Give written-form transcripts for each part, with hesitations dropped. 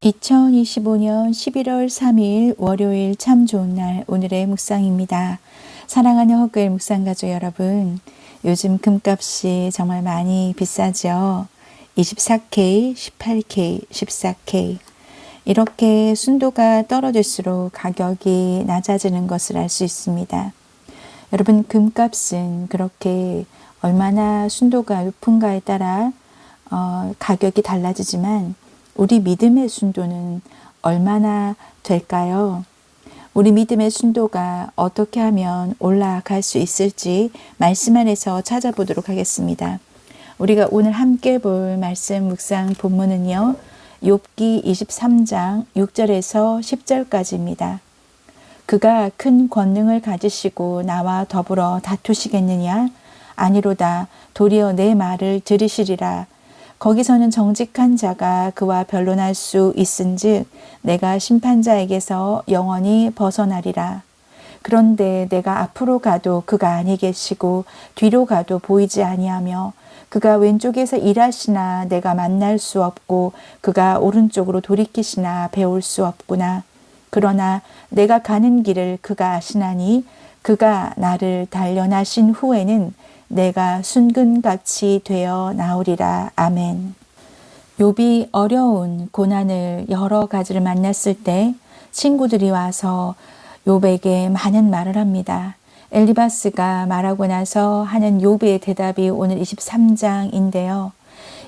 2025년 11월 3일 월요일 참 좋은 날 오늘의 묵상입니다. 사랑하는 헛글 묵상가족 여러분, 요즘 금값이 정말 많이 비싸죠. 24K, 18K, 14K 이렇게 순도가 떨어질수록 가격이 낮아지는 것을 알 수 있습니다. 여러분, 금값은 그렇게 얼마나 순도가 높은가에 따라 가격이 달라지지만 우리 믿음의 순도는 얼마나 될까요? 우리 믿음의 순도가 어떻게 하면 올라갈 수 있을지 말씀 안에서 찾아보도록 하겠습니다. 우리가 오늘 함께 볼 말씀 묵상 본문은요, 욥기 23장 6절에서 10절까지입니다. 그가 큰 권능을 가지시고 나와 더불어 다투시겠느냐? 아니로다. 도리어 내 말을 들으시리라. 거기서는 정직한 자가 그와 변론할 수 있은즉 내가 심판자에게서 영원히 벗어나리라. 그런데 내가 앞으로 가도 그가 아니 계시고 뒤로 가도 보이지 아니하며 그가 왼쪽에서 일하시나 내가 만날 수 없고 그가 오른쪽으로 돌이키시나 배울 수 없구나. 그러나 내가 가는 길을 그가 아시나니 그가 나를 단련하신 후에는 내가 순금같이 되어 나오리라. 아멘. 욥이 어려운 고난을 여러 가지를 만났을 때 친구들이 와서 욥에게 많은 말을 합니다. 엘리바스가 말하고 나서 하는 욥의 대답이 오늘 23장인데요.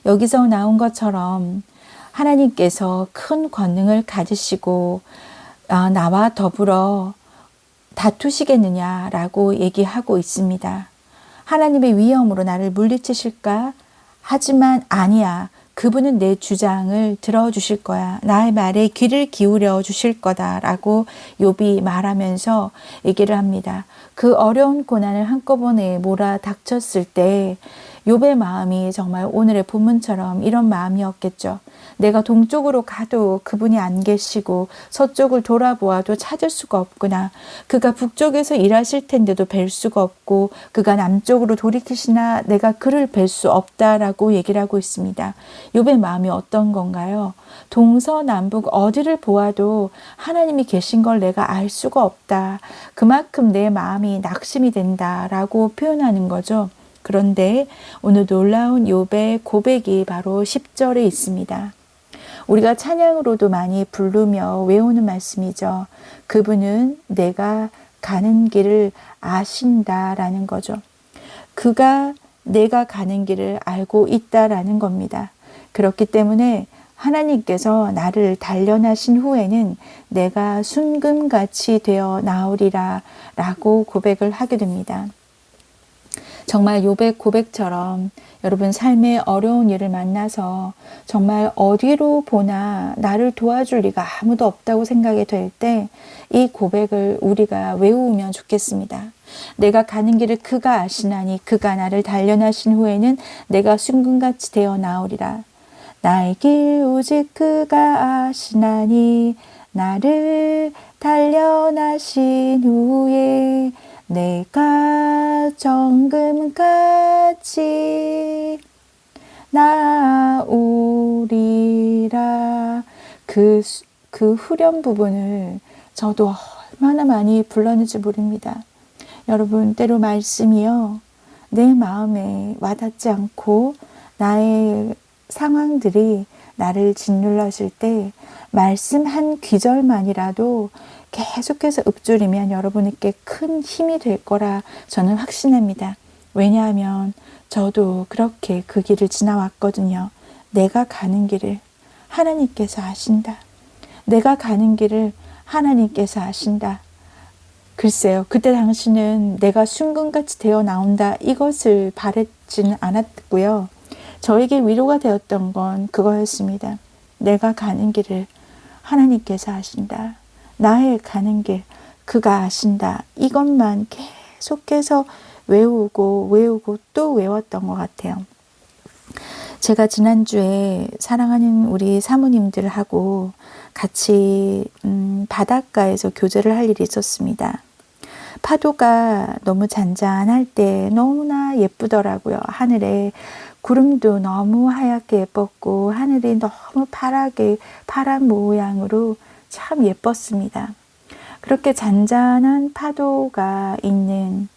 여기서 나온 것처럼 하나님께서 큰 권능을 가지시고 나와 더불어 다투시겠느냐라고 얘기하고 있습니다. 하나님의 위엄으로 나를 물리치실까? 하지만 아니야. 그분은 내 주장을 들어주실 거야. 나의 말에 귀를 기울여 주실 거다라고 욥이 말하면서 얘기를 합니다. 그 어려운 고난을 한꺼번에 몰아닥쳤을 때 욥의 마음이 정말 오늘의 본문처럼 이런 마음이었겠죠. 내가 동쪽으로 가도 그분이 안 계시고 서쪽을 돌아보아도 찾을 수가 없구나. 그가 북쪽에서 일하실 텐데도 뵐 수가 없고 그가 남쪽으로 돌이키시나 내가 그를 뵐 수 없다라고 얘기를 하고 있습니다. 욥의 마음이 어떤 건가요? 동서남북 어디를 보아도 하나님이 계신 걸 내가 알 수가 없다. 그만큼 내 마음이 낙심이 된다라고 표현하는 거죠. 그런데 오늘 놀라운 욥의 고백이 바로 10절에 있습니다. 우리가 찬양으로도 많이 부르며 외우는 말씀이죠. 그분은 내가 가는 길을 아신다라는 거죠. 그가 내가 가는 길을 알고 있다라는 겁니다. 그렇기 때문에 하나님께서 나를 단련하신 후에는 내가 순금같이 되어 나오리라 라고 고백을 하게 됩니다. 정말 욥의 고백처럼 여러분 삶의 어려운 일을 만나서 정말 어디로 보나 나를 도와줄 리가 아무도 없다고 생각이 될 때 이 고백을 우리가 외우면 좋겠습니다. 내가 가는 길을 그가 아시나니 그가 나를 단련하신 후에는 내가 순금같이 되어 나오리라. 나의 길 오직 그가 아시나니 나를 단련하신 후에 내가 정금같이 나오리라. 그 후렴 부분을 저도 얼마나 많이 불렀는지 모릅니다. 여러분, 때로 말씀이요, 내 마음에 와닿지 않고 나의 상황들이 나를 짓눌렀을 때 말씀 한 귀절만이라도 계속해서 읊조리면 여러분에게 큰 힘이 될 거라 저는 확신합니다. 왜냐하면 저도 그렇게 그 길을 지나왔거든요. 내가 가는 길을 하나님께서 아신다. 내가 가는 길을 하나님께서 아신다. 글쎄요, 그때 당시는 내가 순금같이 되어 나온다 이것을 바랬지는 않았고요. 저에게 위로가 되었던 건 그거였습니다. 내가 가는 길을 하나님께서 아신다. 나의 가는 길 그가 아신다. 이것만 계속해서 외우고 또 외웠던 것 같아요. 제가 지난주에 사랑하는 우리 사모님들하고 같이 바닷가에서 교제를 할 일이 있었습니다. 파도가 너무 잔잔할 때 너무나 예쁘더라고요. 하늘에 구름도 너무 하얗게 예뻤고 하늘이 너무 파란 모양으로 참 예뻤습니다. 그렇게 잔잔한 파도가 있는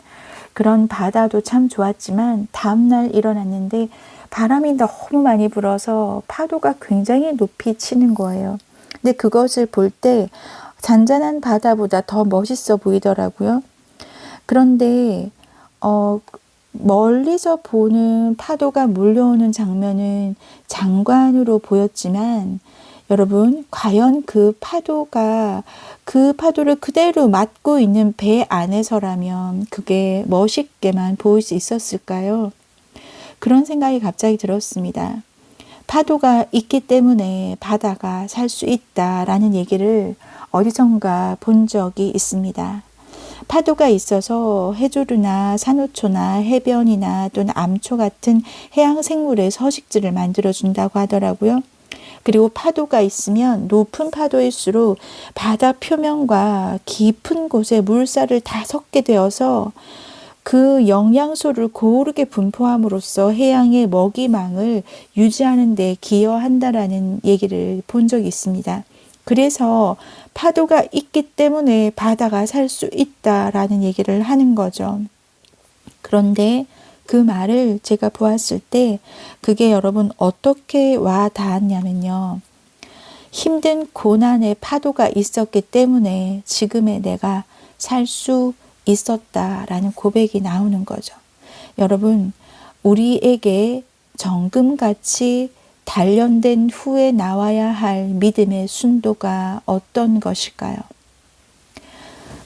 그런 바다도 참 좋았지만 다음날 일어났는데 바람이 너무 많이 불어서 파도가 굉장히 높이 치는 거예요. 근데 그것을 볼 때 잔잔한 바다보다 더 멋있어 보이더라고요. 그런데 멀리서 보는 파도가 몰려오는 장면은 장관으로 보였지만 여러분, 과연 그 파도를 그대로 맞고 있는 배 안에서라면 그게 멋있게만 보일 수 있었을까요? 그런 생각이 갑자기 들었습니다. 파도가 있기 때문에 바다가 살 수 있다라는 얘기를 어디선가 본 적이 있습니다. 파도가 있어서 해조류나 산호초나 해변이나 또는 암초 같은 해양 생물의 서식지를 만들어준다고 하더라고요. 그리고 파도가 있으면 높은 파도일수록 바다 표면과 깊은 곳에 물살을 다 섞게 되어서 그 영양소를 고르게 분포함으로써 해양의 먹이망을 유지하는 데 기여한다라는 얘기를 본 적이 있습니다. 그래서 파도가 있기 때문에 바다가 살 수 있다라는 얘기를 하는 거죠. 그런데 그 말을 제가 보았을 때 그게 여러분 어떻게 와 닿았냐면요. 힘든 고난의 파도가 있었기 때문에 지금의 내가 살 수 있었다라는 고백이 나오는 거죠. 여러분, 우리에게 정금같이 단련된 후에 나와야 할 믿음의 순도가 어떤 것일까요?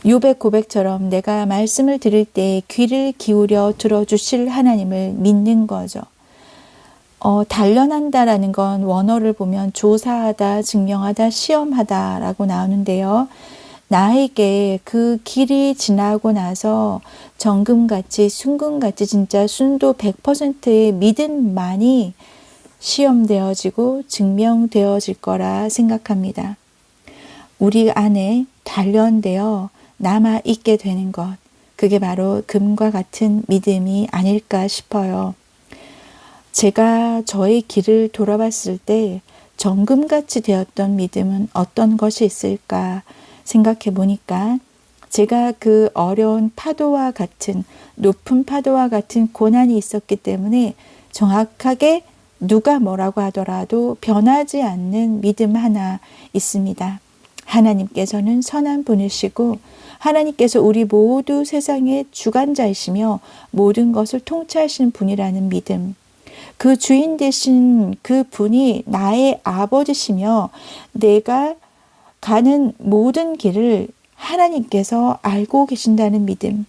욥의 고백처럼 내가 말씀을 들을 때 귀를 기울여 들어주실 하나님을 믿는 거죠. 단련한다라는 건 원어를 보면 조사하다, 증명하다, 시험하다라고 나오는데요. 나에게 그 길이 지나고 나서 정금같이 순금같이 진짜 순도 100%의 믿음만이 시험되어지고 증명되어질 거라 생각합니다. 우리 안에 단련되어 남아있게 되는 것, 그게 바로 금과 같은 믿음이 아닐까 싶어요. 제가 저의 길을 돌아봤을 때 정금같이 되었던 믿음은 어떤 것이 있을까 생각해 보니까 제가 그 어려운 파도와 같은 높은 파도와 같은 고난이 있었기 때문에 정확하게 누가 뭐라고 하더라도 변하지 않는 믿음 하나 있습니다. 하나님께서는 선한 분이시고 하나님께서 우리 모두 세상의 주관자이시며 모든 것을 통치하시는 분이라는 믿음. 그 주인 되신 그 분이 나의 아버지시며 내가 가는 모든 길을 하나님께서 알고 계신다는 믿음.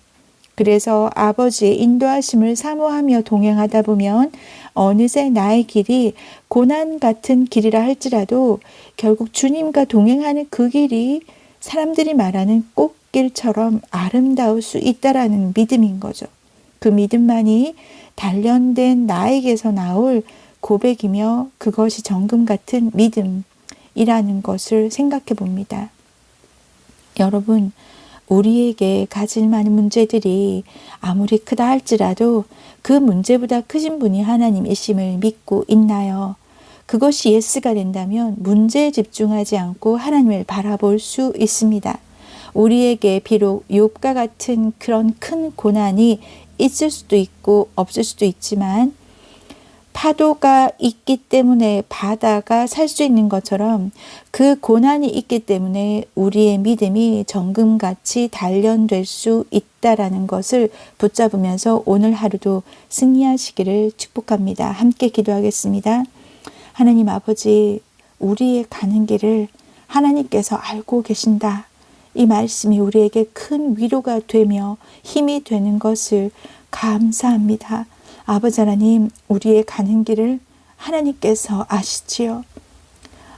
그래서 아버지의 인도하심을 사모하며 동행하다 보면 어느새 나의 길이 고난 같은 길이라 할지라도 결국 주님과 동행하는 그 길이 사람들이 말하는 꽃길처럼 아름다울 수 있다라는 믿음인 거죠. 그 믿음만이 단련된 나에게서 나올 고백이며 그것이 정금 같은 믿음이라는 것을 생각해 봅니다. 여러분, 우리에게 가질 많은 문제들이 아무리 크다 할지라도 그 문제보다 크신 분이 하나님이심을 믿고 있나요? 그것이 예스가 된다면 문제에 집중하지 않고 하나님을 바라볼 수 있습니다. 우리에게 비록 욥과 같은 그런 큰 고난이 있을 수도 있고 없을 수도 있지만 파도가 있기 때문에 바다가 살 수 있는 것처럼 그 고난이 있기 때문에 우리의 믿음이 정금같이 단련될 수 있다라는 것을 붙잡으면서 오늘 하루도 승리하시기를 축복합니다. 함께 기도하겠습니다. 하나님 아버지, 우리의 가는 길을 하나님께서 알고 계신다. 이 말씀이 우리에게 큰 위로가 되며 힘이 되는 것을 감사합니다. 아버지 하나님, 우리의 가는 길을 하나님께서 아시지요.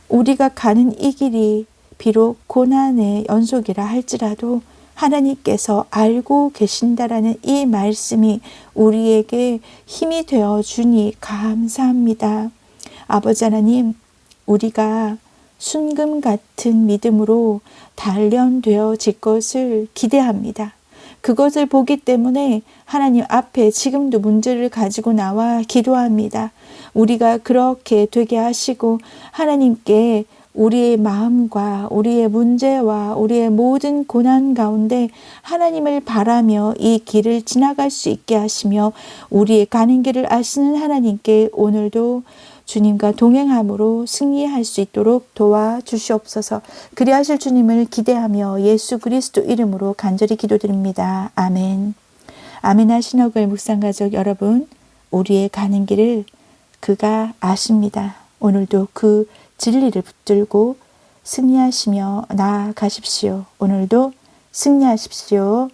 우리가 가는 이 길이 비록 고난의 연속이라 할지라도 하나님께서 알고 계신다라는 이 말씀이 우리에게 힘이 되어 주니 감사합니다. 아버지 하나님, 우리가 순금 같은 믿음으로 단련되어질 것을 기대합니다. 그것을 보기 때문에 하나님 앞에 지금도 문제를 가지고 나와 기도합니다. 우리가 그렇게 되게 하시고 하나님께 우리의 마음과 우리의 문제와 우리의 모든 고난 가운데 하나님을 바라며 이 길을 지나갈 수 있게 하시며 우리의 가는 길을 아시는 하나님께 오늘도 주님과 동행함으로 승리할 수 있도록 도와주시옵소서. 그리하실 주님을 기대하며 예수 그리스도 이름으로 간절히 기도드립니다. 아멘. 아멘 하시너글 묵상가족 여러분, 우리의 가는 길을 그가 아십니다. 오늘도 그 진리를 붙들고 승리하시며 나아가십시오. 오늘도 승리하십시오.